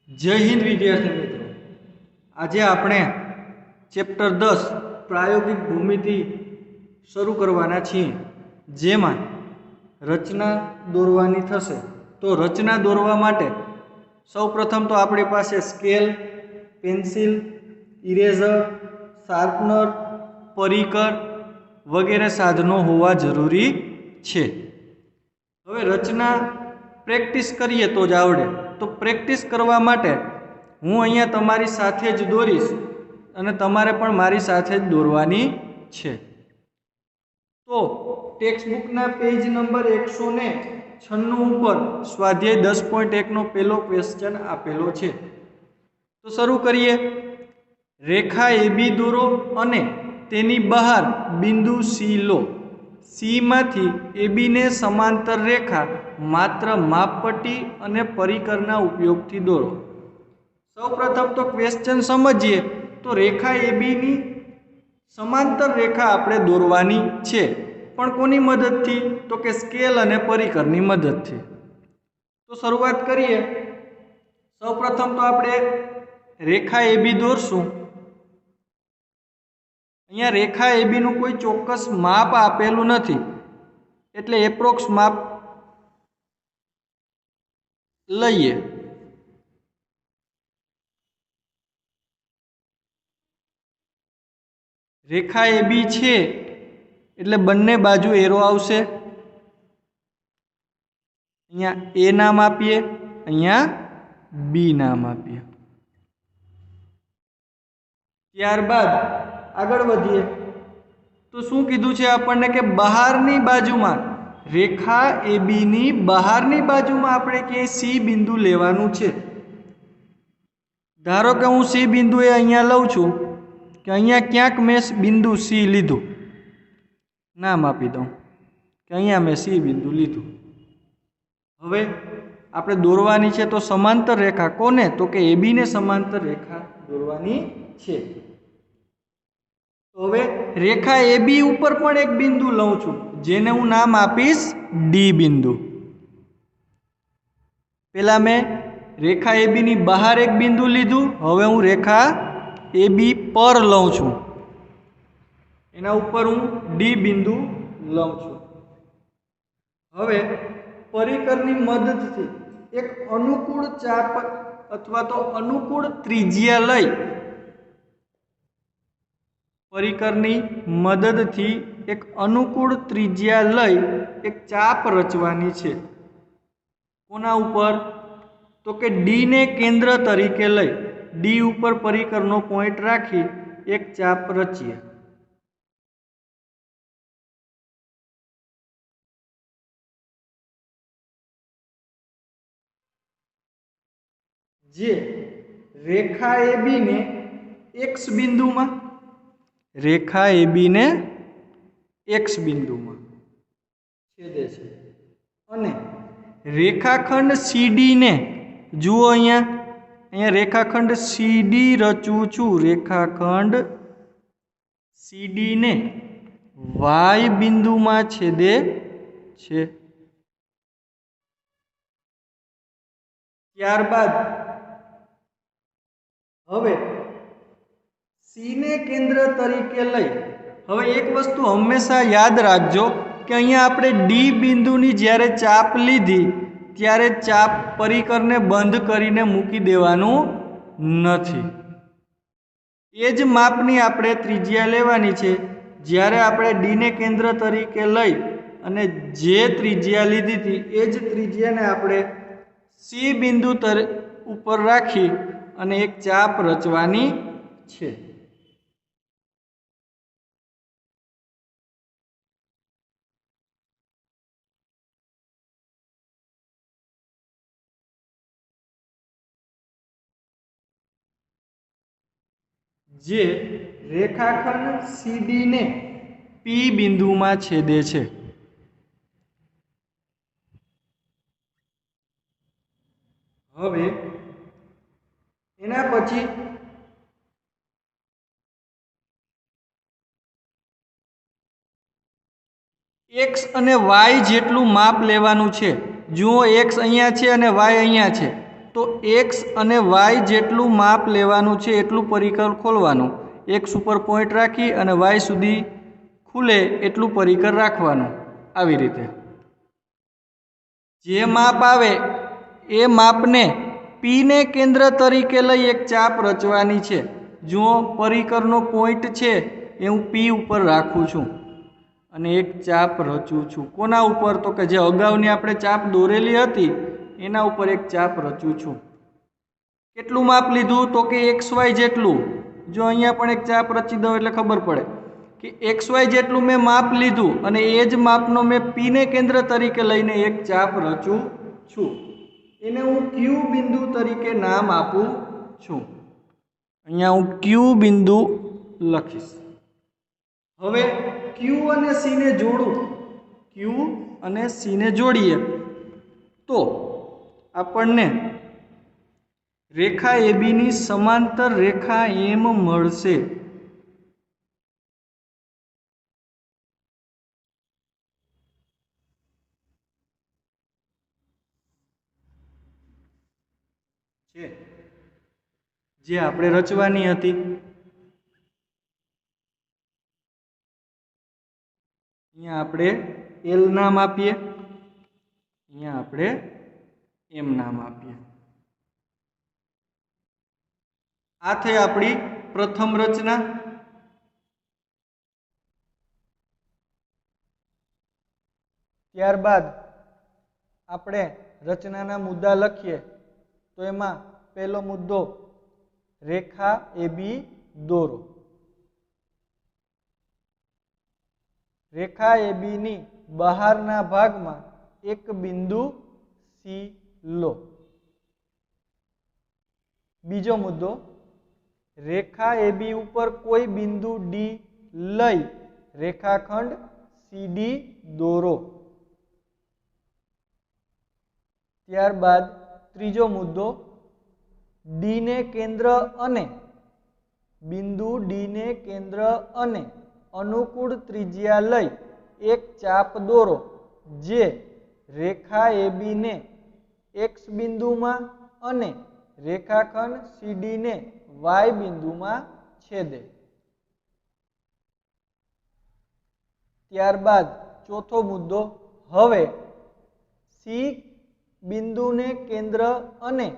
जय हिंद विद्यार्थी मित्रों, आज આપણે चैप्टर 10 प्रायोगिक भूमिति शुरू करवाना छीए, जेमां रचना दौरवानी थशे। तो रचना दौरवा माटे सौप्रथम तो आपणी पासे स्केल, पेन्सिल, इरेजर, शार्पनर, परिकर वगैरह साधनों होवा जरूरी छे। हवे रचना प्रेक्टिस करीए तो ज आवडे। तो प्रेक्टिस करवा माटे हूँ अहींया तमारी साथे ज दौरीश अने तमारे पण मारी साथे ज दौरवानी छे। तो टेक्स्टबुकना पेज नंबर 196 पर स्वाध्याय 10.1 नो पहलो क्वेश्चन आपेलो छे। तो शुरू करिए। रेखा एबी दौरो अने तेनी बहार बिंदु सी लो। सी मांथी एबी ने समांतर रेखा मात्र मापपट्टी अने परिकरना उपयोगथी दौरो। सौ प्रथम तो क्वेश्चन समझिए। तो रेखा एबी नी समांतर रेखा आपणे दौरवानी छे, पण कोनी मददथी? तो के स्केल अने परिकरनी मददथी। तो शुरुआत करिए। सौ प्रथम तो आपणे रेखा एबी दौरशुं। अहींया रेखा एबी નું કોઈ ચોક્કસ માપ આપેલું નથી, એટલે એપ્રોક્સ માપ લઈએ। રેખા એબી છે એટલે બંને બાજુ એરો આવશે। અહીંયા એ નામ આપીએ, અહીંયા બી નામ આપીએ। ત્યારબાદ આગળ વધીએ તો શું કીધું છે આપણને કે બહારની બાજુમાં રેખા એબી ની બહારની બાજુમાં આપણે કે સી બિંદુ લેવાનું છે। ધારો કે હું સી બિંદુએ અહીંયા લઉં છું કે અહીંયા ક્યાંક મેં બિંદુ સી લીધું, નામ આપી દઉં કે અહીંયા મેં સી બિંદુ લીધું। હવે આપણે દોરવાની છે તો સમાંતર રેખા કોને? તો કે એબી ને સમાંતર રેખા દોરવાની છે। હવે રેખા એબી ઉપર પણ એક બિંદુ લઉં છું, જેને હું નામ આપીશ ડી બિંદુ। પેલા મેં રેખા એબી ની બહાર એક બિંદુ લીધું, હવે હું રેખા એબી પર લઉં છું, એના ઉપર હું ડી બિંદુ લઉં છું। હવે પરિકરની મદદથી એક અનુકૂળ ચાપ અથવા તો અનુકૂળ ત્રિજ્યા લઈ परिकरनी मददथी एक अनुकूल त्रिज्या लई एक चाप रचवानी छे। कोना उपर? तो के डी ने केंद्र तरीके लई डी उपर परिकरनो पॉइंट राखी एक चाप रचीए। जे रेखा एबी ने एक्स बिंदु में रेखा एबी ने एक्स बिंदु में छेदे छे अने रेखाखंड सीडी ने जुओ अहींया रेखाखंड सीडी रचूं छुं। रेखाखंड सीडी ने वाय बिंदु में छेदे छे। त्यारबाद हवे सी ने केंद्र तरीके लई हवे एक वस्तु हमेशा याद राखजो कि अहींया आपणे डी बिंदुनी ज्यारे चाप लीधी त्यारे चाप परिकरने बंध करीने मूकी देवानुं नथी। ए ज मापनी आपणे त्रिज्या लेवानी छे। ज्यारे आपणे डी ने केंद्र तरीके लई अने जे त्रिज्या लीधी थी ए ज त्रिज्याने आपणे सी बिंदु उपर राखी अने एक चाप रचवानी छे। जे रेखाखंड सीडी ने पी बिंदु में छेदे छे। हवे एना पछी एक्स अने वाय जेटलुं माप लेवानुं छे। जुओ एक्स अहींया छे अने वाय अहींया छे, તો એક્સ અને વાય જેટલું માપ લેવાનું છે એટલું પરિકર ખોલવાનું, એક્સ ઉપર પોઈન્ટ રાખી અને વાય સુધી ખુલે એટલું પરિકર રાખવાનું. આવી રીતે જે માપ આવે એ માપને પીને કેન્દ્ર તરીકે લઈ એક ચાપ રચવાની છે. જો પરિકરનો પોઈન્ટ છે એ હું પી ઉપર રાખું છું અને એક ચાપ રચું છું. કોના ઉપર? તો કે જે અગાઉની આપણે ચાપ દોરેલી હતી એના ઉપર એક ચાપ રચું છું. કેટલું માપ લીધું? તો કે એક્સ વાય જેટલું. જો અહીંયા પણ એક ચાપ રચી દઉં એટલે ખબર પડે કે એક્સ વાય જેટલું મેં માપ લીધું અને એ જ માપનો મેં પીને કેન્દ્ર તરીકે લઈને એક ચાપ રચું છું. એને હું ક્યુ બિંદુ તરીકે નામ આપું છું. અહીંયા હું ક્યુ બિંદુ લખીશ. હવે ક્યુ અને સી ને જોડું, ક્યુ અને સી ને જોડીએ તો આપણને રેખા એબી ની સમાંતર રેખા એમ મળશે. જે આપણે રચવાની હતી. અહીંયા આપણે એલ નામ આપીએ, અહીંયા આપણે એમ નામ આપીએ. આ થઈ આપણી પ્રથમ રચના. ત્યારબાદ આપણે રચનાના મુદ્દા લખીએ તો એમાં પહેલો મુદ્દો રેખા એબી દોરો. રેખા એબી ની બહારના ભાગમાં એક બિંદુ સી લો. બીજો મુદ્દો રેખા એબી ઉપર કોઈ બિંદુ ડી લઈ રેખાખંડ સીડી દોરો. ત્યારબાદ ત્રીજો મુદ્દો ડી ને કેન્દ્ર અને બિંદુ ડી ને કેન્દ્ર અને અનુકૂળ ત્રિજ્યા લઈ એક ચાપ દોરો જે રેખા એબી ને એક્સ બિંદુમાં અને રેખાખંડ સીડી ને વાય બિંદુમાં છેદે. ત્યારબાદ ચોથો મુદ્દો હવે સી બિંદુને કેન્દ્ર અને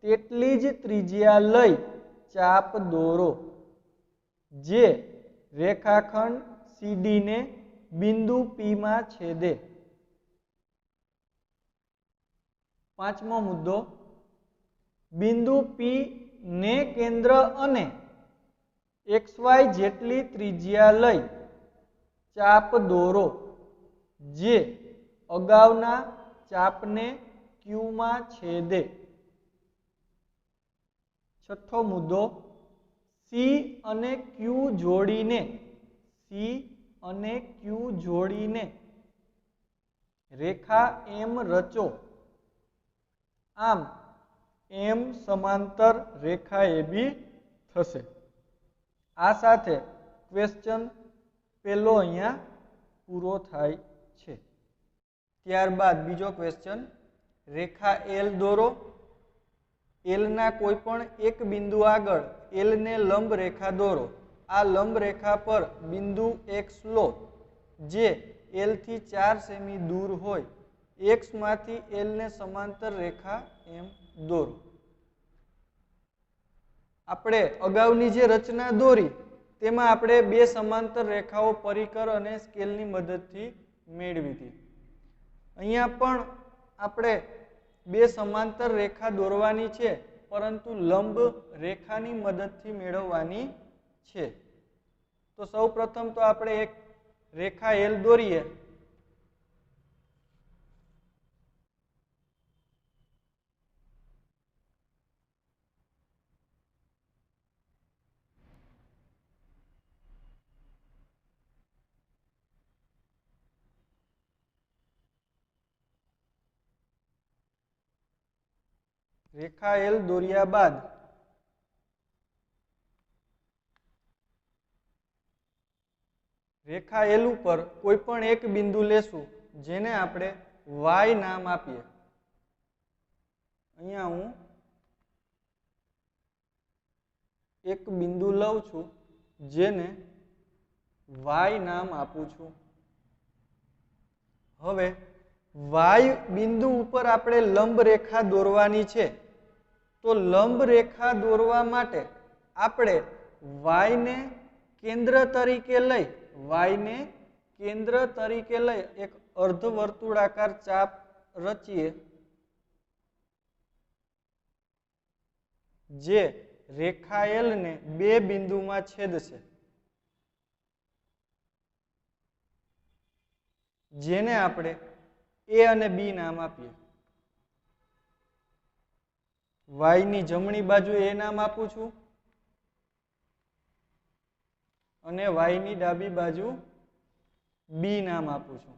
તેટલી જ ત્રિજ્યા લઈ ચાપ દોરો જે રેખાખંડ સીડી ને બિંદુ પી માં છેદે. પાંચમો મુદ્દો બિંદુ પી ને કેન્દ્ર અને એક્સ વાય જેટલી ત્રિજ્યા લઈ ચાપ દોરો જે અગાઉના ચાપને ક્યુ માં છેદે. છઠ્ઠો મુદ્દો સી અને ક્યુ જોડીને રેખા એમ રચો. આમ એમ સમાંતર રેખા એબી થશે. આ સાથે ક્વેશ્ચન પહેલો અહીંયા પૂરો થાય છે. ત્યારબાદ બીજો ક્વેશ્ચન રેખા એલ દોરો. એલ ના કોઈ પણ એક બિંદુ આગળ એલ ને લંબ રેખા દોરો. આ લંબ રેખા પર બિંદુ એક્સ લો જે એલ થી 4 સેમી દૂર હોય. એક્સ માંથી એલ ને સમાંતર રેખા એમ દોરો. આપણે અગાઉની જે રચના દોરી તેમાં આપણે બે સમાંતર રેખાઓ પરિકર અને સ્કેલની મદદથી મેળવી હતી. અહીંયા પણ આપણે બે સમાંતર રેખા દોરવાની છે પરંતુ લંબ રેખાની મદદથી મેળવવાની છે. તો સૌપ્રથમ તો આપણે એક રેખા એલ દોરીએ. રેખા એલ દોર્યા બાદ રેખા એલ ઉપર કોઈ પણ એક બિંદુ લેશું જેને આપણે વાય નામ આપીએ. અહીંયા હું એક બિંદુ લઉં છું જેને y નામ આપું છું. હવે y બિંદુ ઉપર આપણે લંબ રેખા દોરવાની છે. તો લંબ રેખા દોરવા માટે આપણે y ને કેન્દ્ર તરીકે લઈ એક અર્ધવર્તુળાકાર ચાપ રચીએ જે રેખા L ને બે બિંદુમાં છેદશે, જેને આપણે A અને B નામ આપીએ. y ની જમણી બાજુ A નામ આપું છું અને y ની ડાબી બાજુ B નામ આપું છું.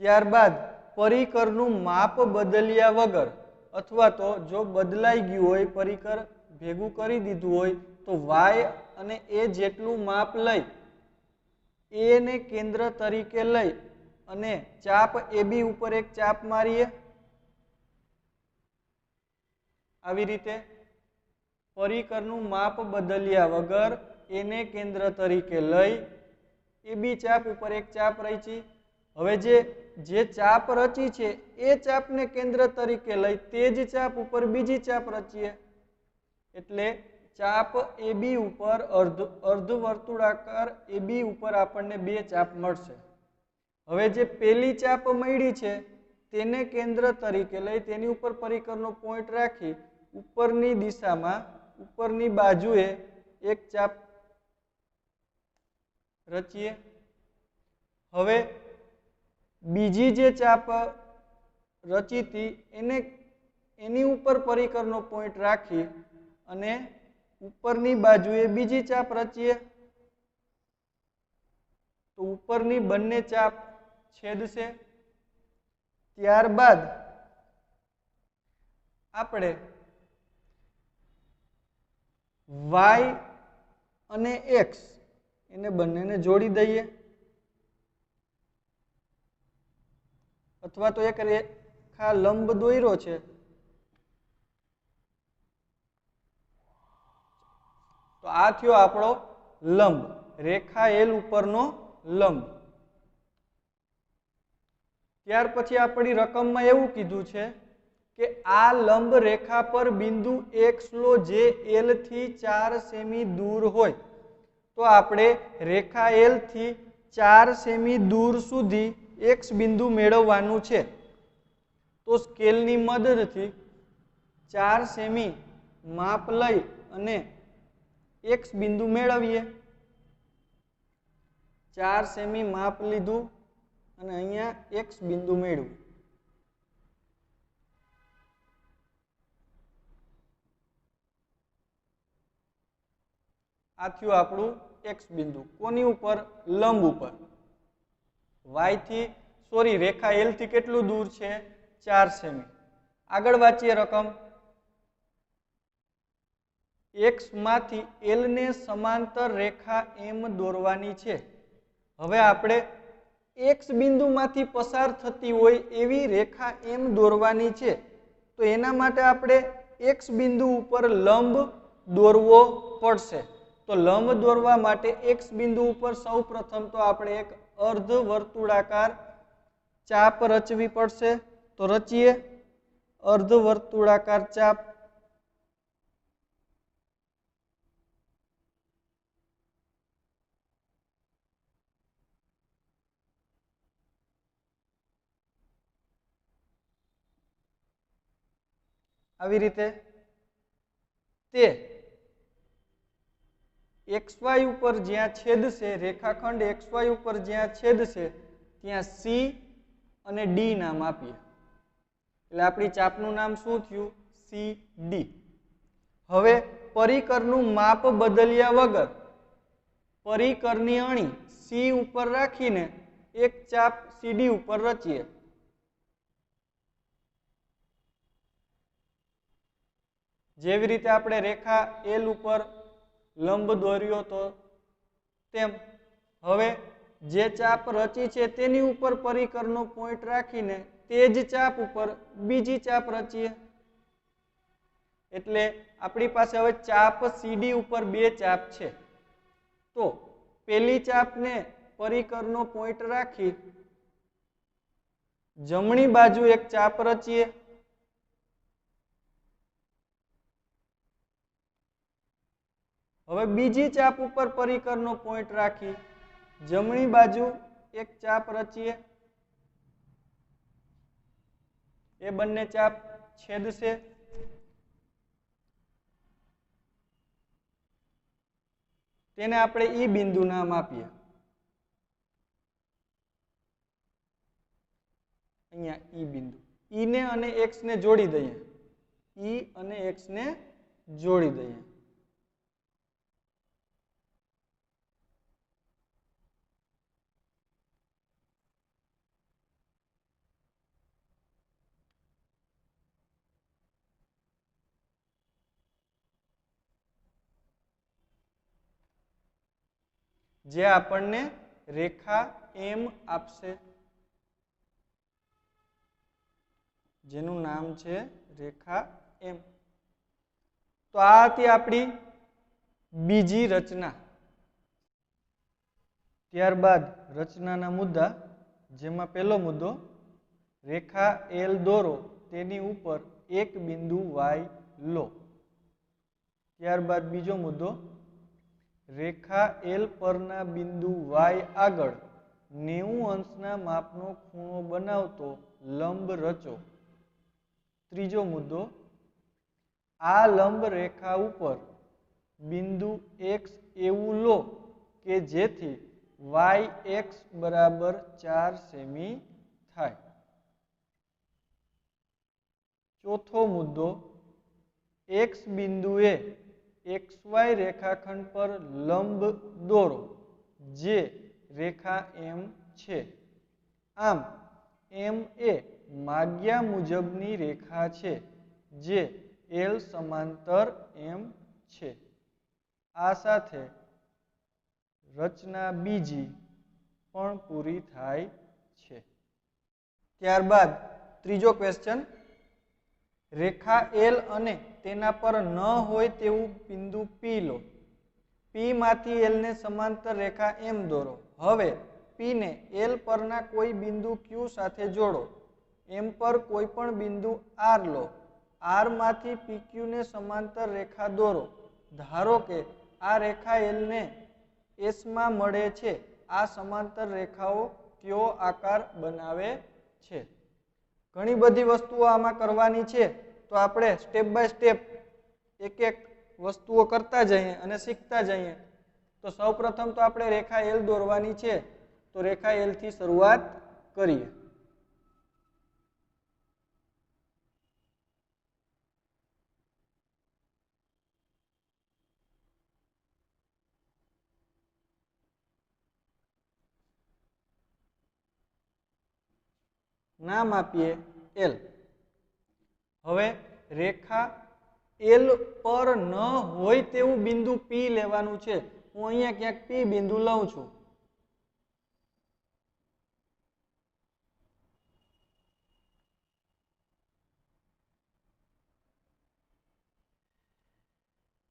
ત્યારબાદ પરિકરનું માપ બદલ્યા વગર અથવા તો જો બદલાઈ ગયું હોય, પરિકર ભેગું કરી દીધું હોય તો y અને a જેટલું માપ લઈ A ને કેન્દ્ર તરીકે લઈ અને ચાપ AB ઉપર એક ચાપ મારીએ. આવી રીતે પરિકરનું માપ બદલ્યા વગર A ને કેન્દ્ર તરીકે લઈ AB ચાપ ઉપર એક ચાપ રચી. હવે જે ચાપ રચી છે એ ચાપને કેન્દ્ર તરીકે લઈ તે જ ચાપ ઉપર બીજી ચાપ રચીએ એટલે ચાપ AB ઉપર અર્ધવર્તુળાકાર AB ઉપર આપણને બે ચાપ મળશે. હવે જે પેલી ચાપ મળી છે તેને કેન્દ્ર તરીકે લઈ તેની ઉપર પરિકરનો પોઈન્ટ રાખી ઉપરની દિશામાં ઉપરની બાજુએ એક ચાપ રચીએ. હવે બીજી જે ચાપ રચી હતી એની ઉપર પરિકરનો પોઈન્ટ રાખી અને ઉપરની બાજુએ બીજી ચાપ રચીએ તો ઉપરની બંને ચાપ છેદશે. ત્યારબાદ આપણે y અને x એને બંનેને જોડી દઈએ અથવા તો એક રેખા લંબ દોર્યો છે તો આ થયો આપણો લંબ, રેખા L ઉપરનો લંબ. ત્યાર પછી આપણી રકમમાં એવું કીધું છે કે આ લંબ રેખા પર બિંદુ x લો જે L થી 4 સેમી દૂર હોય. તો આપણે રેખા L થી 4 સેમી દૂર સુધી x બિંદુ મેળવવાનું છે. તો સ્કેલની મદદથી 4 સેમી માપ લઈ અને x બિંદુ મેળવીએ. 4 સેમી માપ લીધું અને અહીંયા x બિંદુ મેળવ્યું. આ થયું આપણું x બિંદુ. કોની ઉપર? લંબ ઉપર. રેખા L થી કેટલું દૂર છે? 4 સેમી. આગળ વાંચીએ રકમ. x માંથી L ને સમાંતર રેખા M દોરવાની છે. હવે આપણે x બિંદુમાંથી પસાર થતી હોય એવી રેખા M દોરવાની છે. તો એના માટે આપણે x બિંદુ ઉપર લંબ દોરવો પડશે. તો લંબ દોરવા માટે x બિંદુ ઉપર સૌપ્રથમ તો આપણે એક અર્ધવર્તુળાકાર ચાપ રચવી પડશે. તો રચીએ અર્ધવર્તુળાકાર ચાપ. આવી રીતે તે XY ઉપર જ્યાં છેદશે, રેખાખંડ XY ઉપર જ્યાં છેદશે ત્યાં C અને D નામ આપીએ. એટલે આપણી ચાપનું નામ શું થયું? CD. હવે પરિકરનું માપ બદલ્યા વગર પરિકરની અણી C ઉપર રાખીને એક ચાપ CD ઉપર રચીએ. જેવી રીતે આપણે રેખા L ઉપર લંબ દોર્યો તો તેમ હવે જે ચાપ રચી છે તેની ઉપર પરિકરનો પોઈન્ટ રાખીને તે જ ચાપ ઉપર બીજી ચાપ રચીએ. એટલે આપણી પાસે હવે ચાપ સીડી ઉપર બે ચાપ છે. તો પેલી ચાપને પરિકરનો પોઈન્ટ રાખી જમણી બાજુ એક ચાપ રચીએ. હવે બીજી ચાપ ઉપર પરિકરનો પોઈન્ટ રાખી જમણી બાજુ એક ચાપ રચીએ. એ બંને ચાપ છેદશે. તેને આપણે ઈ બિંદુ નામ આપીએ. અહીંયા ઈ બિંદુ. ઈ ને અને એક્સ ને જોડી દઈએ. ઈ અને એક્સ ને જોડી દઈએ. જે આપણને રેખા એમ આપશે, જેનું નામ છે રેખા એમ. તો આ હતી આપણી બીજી રચના. ત્યારબાદ રચનાના મુદ્દા, જેમાં પહેલો મુદ્દો રેખા એલ દોરો, તેની ઉપર એક બિંદુ વાય લો. ત્યારબાદ બીજો મુદ્દો રેખા એલ પરના બિંદુ વાય આગળ 90 અંશના માપનો ખૂણો બનાવતો લંબ રચો. ત્રીજો મુદ્દો આ લંબ રેખા ઉપર બિંદુ એક્સ એવું લો કે જેથી વાય એક્સ બરાબર 4 સેમી થાય. ચોથો મુદ્દો એક્સ બિંદુએ XY રેખાખંડ પર લંબ દોરો જે રેખા એમ છે. આમ એમ એ માગ્યા મુજબની રેખા છે જે એલ સમાંતર એમ છે. આ સાથે રચના બીજી પણ પૂરી થાય છે. ત્યારબાદ ત્રીજો ક્વેશ્ચન, રેખા એલ અને તેના પર ન હોય તેવું બિંદુ પી લો. પી માંથી એલ ને સમાંતર રેખા એમ દોરો. હવે પી ને એલ પરના કોઈ બિંદુ ક્યુ સાથે જોડો. એમ પર કોઈ પણ બિંદુ આર લો. આર માંથી પીક્યુ ને સમાંતર રેખા દોરો. ધારો કે આ રેખા એલ ને એસ માં મળે છે. આ સમાંતર રેખાઓ કયો આકાર બનાવે છે? ઘણી બધી વસ્તુઓ આમાં કરવાની છે, તો આપણે સ્ટેપ બાય સ્ટેપ એક એક વસ્તુઓ કરતા જઈએ અને શીખતા જઈએ. તો સૌપ્રથમ તો આપણે રેખા એલ દોરવાની છે, તો રેખા એલ થી શરૂઆત કરીએ. નામ આપીએ એલ. હવે રેખા એલ પર ન હોય તેવું બિંદુ પી લેવાનું છે. હું અહીંયા ક્યાંક પી બિંદુ લઉં છું.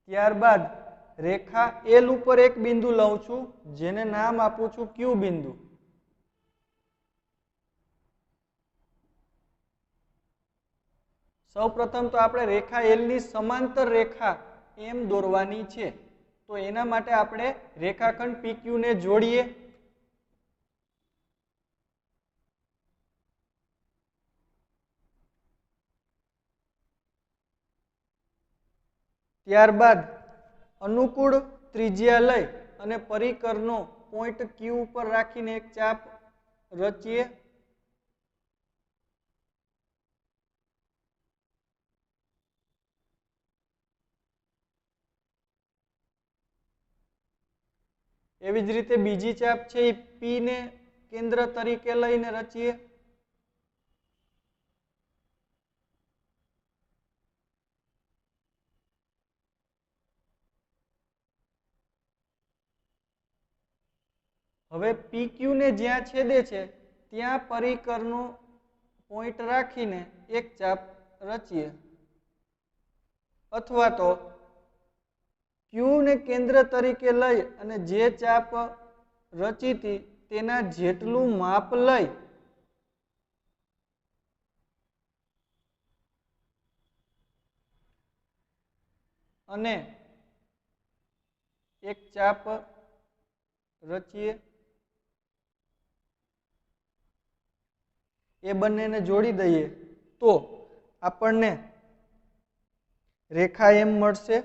ત્યારબાદ રેખા એલ ઉપર એક બિંદુ લઉં છું, જેને નામ આપું છું ક્યુ બિંદુ. સૌપ્રથમ તો આપણે રેખા એલ ની સમાંતર રેખા એમ દોરવાની છે. તો એના માટે આપણે રેખાખંડ PQ ને જોડીએ. ત્યારબાદ અનુકૂળ ત્રિજ્યા લઈ અને પરિકરનો પોઈન્ટ Q ઉપર રાખીને એક ચાપ રચીએ. એવી જ રીતે બીજી ચાપ છે એ પી ને કેન્દ્ર તરીકે લઈને રચીએ. હવે PQ ને જ્યાં છેદે છે ત્યાં પરિકરનો પોઈન્ટ રાખીને એક ચાપ રચીએ, અથવા તો ક્યુ ને કેન્દ્ર તરીકે લઈ અને જે ચાપ રચી હતી તેના જેટલું માપ લઈ અને એક ચાપ રચીએ, એ બંનેને જોડી દઈએ તો આપણને રેખા એમ મળશે.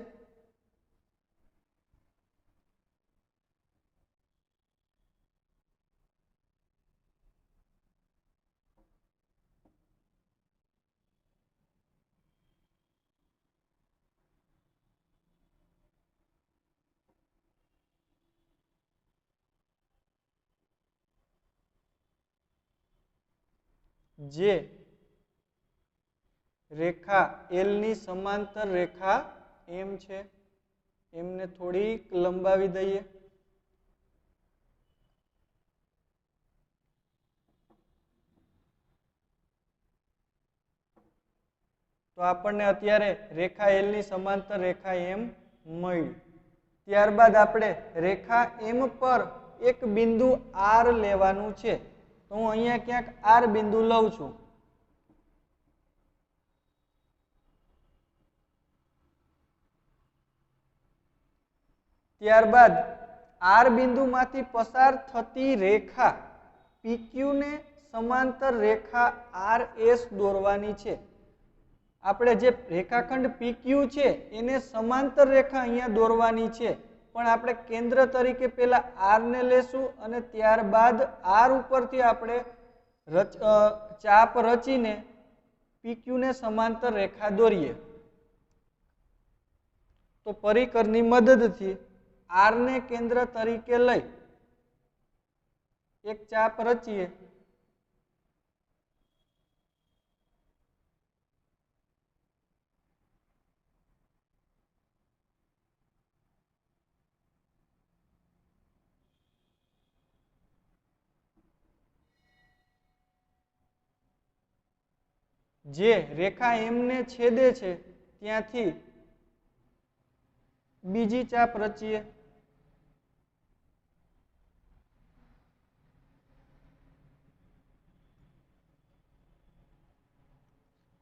જે રેખા એલ ની સમાંતર રેખા એમ છે, એમને થોડીક લંબાવી દઈએ. તો આપણને અત્યારે રેખા એલ ની સમાંતર રેખા એમ મળી. ત્યારબાદ આપણે રેખા એમ પર એક બિંદુ આર લેવાનું છે. તો હું અહીંયા ક્યાંક આર બિંદુ લઉં છું. ત્યારબાદ આર બિંદુમાંથી પસાર થતી રેખા પીક્યુ ને સમાંતર રેખા આર એસ દોરવાની છે. આપણે જે રેખાખંડ પીક્યુ છે એને સમાંતર રેખા અહીંયા દોરવાની છે, પણ આપણે કેન્દ્ર તરીકે પહેલા આર ને લેશું અને ત્યારબાદ આર ઉપરથી આપણે ચાપ રચીને પીક્યુ ને સમાંતર રેખા દોરીએ. તો પરિકરની મદદથી આર ને કેન્દ્ર તરીકે લઈ એક ચાપ રચીએ. જે રેખા એમ ને છેદે છે ત્યાંથી બીજી ચાપ રચીએ.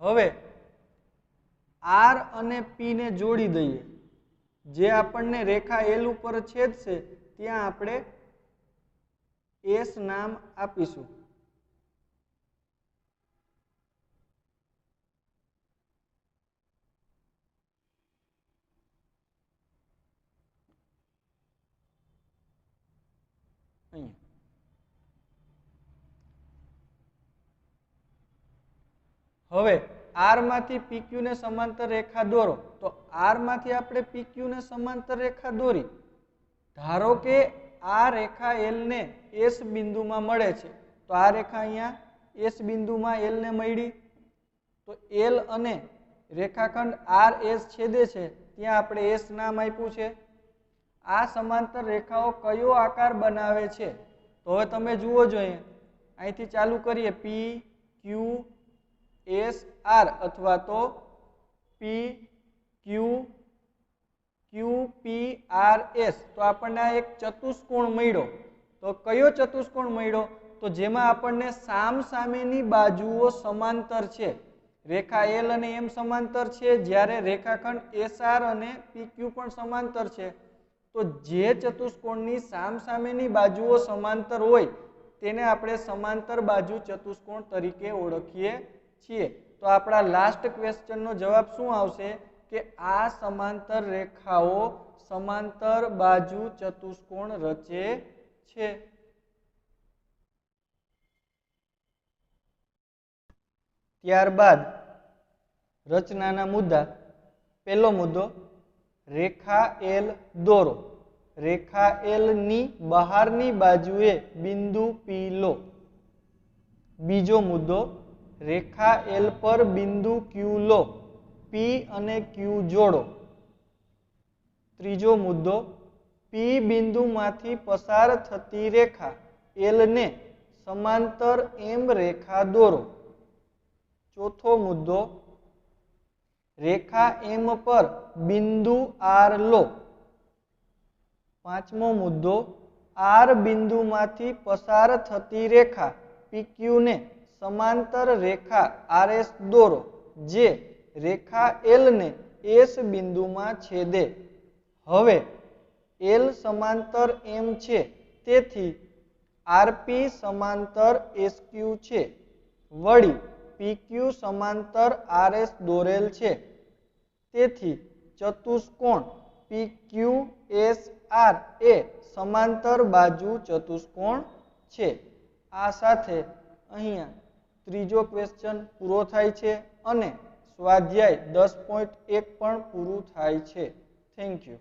હવે આર અને પી ને જોડી દઈએ. જે આપણને રેખા એલ ઉપર છેદશે ત્યાં આપણે એસ નામ આપીશું. હવે આર માંથી પીક્યુ ને સમાંતર રેખા દોરો. તો આર માંથી આપણે પીક્યુ ને સમાંતર રેખા દોરી. ધારો કે આ રેખા એલ ને એસ બિંદુમાં મળે છે, તો આ રેખા અહીંયા એસ બિંદુમાં એલ ને મળી. તો એલ અને રેખાખંડ આર એસ છેદે છે ત્યાં આપણે એસ નામ આપ્યું છે. આ સમાંતર રેખાઓ કયો આકાર બનાવે છે? તો હવે તમે જુઓ જોઈએ, અહીંથી ચાલુ કરીએ પી ક્યુ એસ આર અથવા તો પી ક્યુ ક્યુ પી આર એસ. તો આપણને આ એક ચતુષ્કોણ મળ્યો. તો કયો ચતુષ્કોણ મળ્યો? તો જેમાં આપણને સામસામેની બાજુઓ સમાંતર છે. રેખા એલ અને એમ સમાંતર છે, જ્યારે રેખાખંડ એસ આર અને પી ક્યુ પણ સમાંતર છે. તો જે ચતુષ્કોણની સામસામેની બાજુઓ સમાંતર હોય તેને આપણે સમાંતર બાજુ ચતુષ્કોણ તરીકે ઓળખીએ છીએ. તો આપણા લાસ્ટ ક્વેશ્ચનનો જવાબ શું આવશે કે આ સમાંતર રેખાઓ સમાંતર બાજુ ચતુષ્કોણ રચે છે. ત્યારબાદ રચનાના મુદ્દા. પહેલો મુદ્દો, રેખા એલ દોરો. રેખા એલ ની બહારની બાજુએ બિંદુ પી લો. બીજો મુદ્દો, રેખા એલ પર બિંદુ ક્યુ લો. પી અને ક્યુ જોડો. ત્રીજો મુદ્દો, પી બિંદુમાંથી પસાર થતી રેખા એલ ને સમાંતર એમ રેખા દોરો. ચોથો મુદ્દો, રેખા એમ પર બિંદુ આર લો. પાંચમો મુદ્દો, આર બિંદુમાંથી પસાર થતી રેખા PQ ને સમાંતર રેખા RS દોરો જે રેખા L ને S બિંદુમાં છેદે. હવે L સમાંતર M છે તેથી RP સમાંતર SQ છે. વળી PQ સમાંતર RS દોરેલ છે. તેથી ચતુષ્કોણ PQSR એ સમાંતર બાજુ ચતુષ્કોણ છે. આ સાથે અહીંયા ત્રીજો ક્વેશ્ચન પૂરો થાય છે અને સ્વાધ્યાય 10.1 પણ પૂરું થાય છે. Thank you.